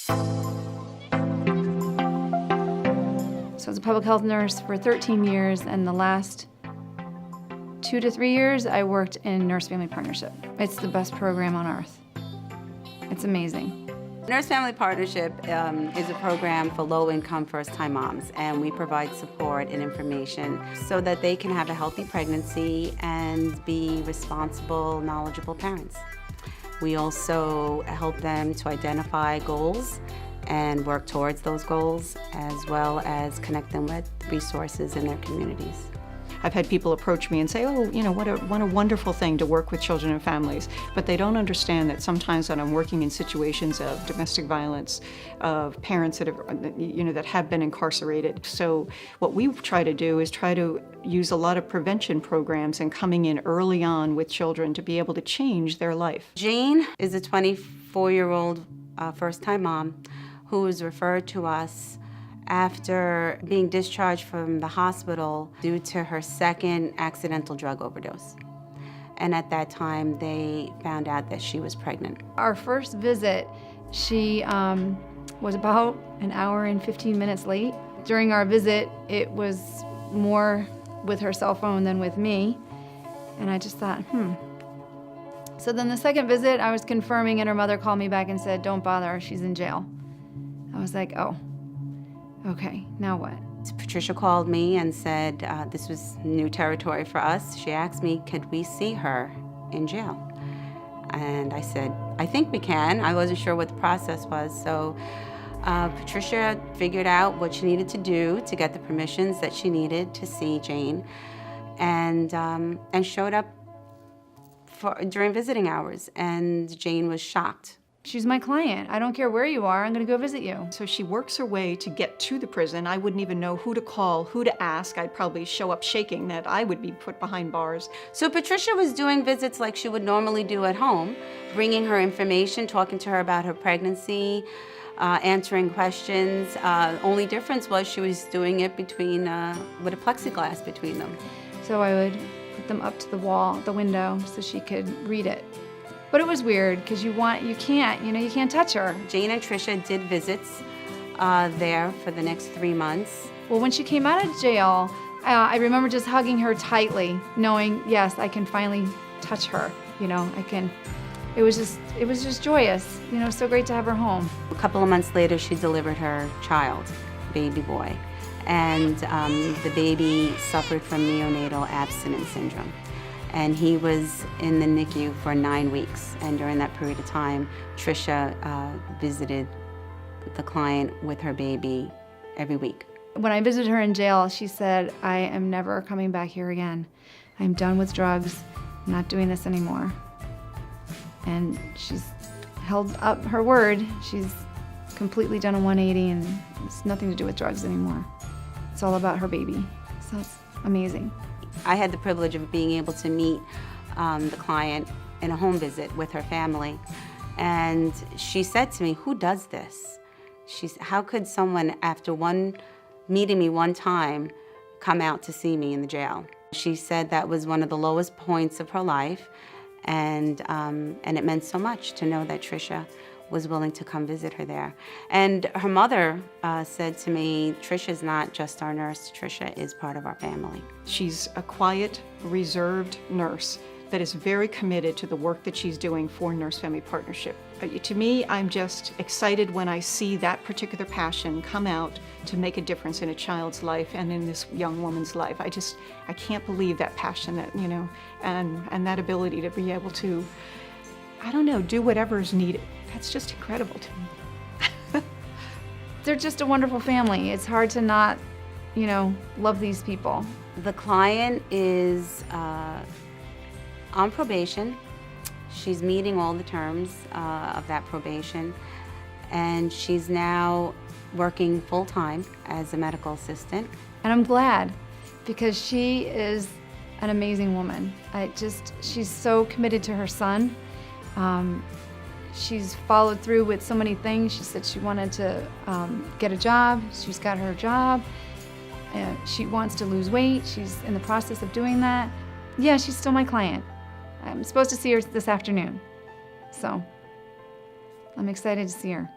So I was a public health nurse for 13 years, and the last 2 to 3 years I worked in Nurse-Family Partnership. It's the best program on earth. It's amazing. Nurse-Family Partnership is a program for low-income first-time moms, and we provide support and information so that they can have a healthy pregnancy and be responsible, knowledgeable parents. We also help them to identify goals and work towards those goals, as well as connect them with resources in their communities. I've had people approach me and say, oh, you know, what a wonderful thing to work with children and families. But they don't understand that sometimes when I'm working in situations of domestic violence, of parents that have, that have been incarcerated. So what we try to do is try to use a lot of prevention programs and coming in early on with children to be able to change their life. Jane is a 24-year-old first-time mom who was referred to us after being discharged from the hospital due to her second accidental drug overdose. And at that time, they found out that she was pregnant. Our first visit, she was about an hour and 15 minutes late. During our visit, it was more with her cell phone than with me. And I just thought, So then the second visit, I was confirming, and her mother called me back and said, don't bother her, she's in jail. I was like, oh. Okay, now what? Patricia called me and said this was new territory for us. She asked me, could we see her in jail? And I said, I think we can. I wasn't sure what the process was. So Patricia figured out what she needed to do to get the permissions that she needed to see Jane, and showed up during visiting hours. And Jane was shocked. She's my client. I don't care where you are, I'm gonna go visit you. So she works her way to get to the prison. I wouldn't even know who to call, who to ask. I'd probably show up shaking that I would be put behind bars. So Patricia was doing visits like she would normally do at home, bringing her information, talking to her about her pregnancy, answering questions. Only difference was she was doing it with a plexiglass between them. So I would put them up to the wall, the window, so she could read it. But it was weird because you can't touch her. Jane and Tricia did visits there for the next 3 months. Well, when she came out of jail, I remember just hugging her tightly, knowing, yes, I can finally touch her. It was just joyous. So great to have her home. A couple of months later, she delivered her child, baby boy, and the baby suffered from neonatal abstinence syndrome. And he was in the NICU for 9 weeks. And during that period of time, Tricia visited the client with her baby every week. When I visited her in jail, she said, I am never coming back here again. I'm done with drugs. I'm not doing this anymore. And she's held up her word. She's completely done a 180, and it's nothing to do with drugs anymore. It's all about her baby. So it's amazing. I had the privilege of being able to meet the client in a home visit with her family. And she said to me, who does this? How could someone, after meeting me one time, come out to see me in the jail? She said that was one of the lowest points of her life, and it meant so much to know that Tricia was willing to come visit her there. And her mother said to me, Tricia's not just our nurse, Tricia is part of our family. She's a quiet, reserved nurse that is very committed to the work that she's doing for Nurse-Family Partnership. To me, I'm just excited when I see that particular passion come out to make a difference in a child's life and in this young woman's life. I can't believe that passion, that, and that ability to be able to, do whatever is needed. That's just incredible to me. They're just a wonderful family. It's hard to not, love these people. The client is on probation. She's meeting all the terms of that probation, and she's now working full-time as a medical assistant. And I'm glad, because she is an amazing woman. She's so committed to her son. She's followed through with so many things. She said she wanted to get a job. She's got her job. She wants to lose weight. She's in the process of doing that. Yeah, she's still my client. I'm supposed to see her this afternoon. So I'm excited to see her.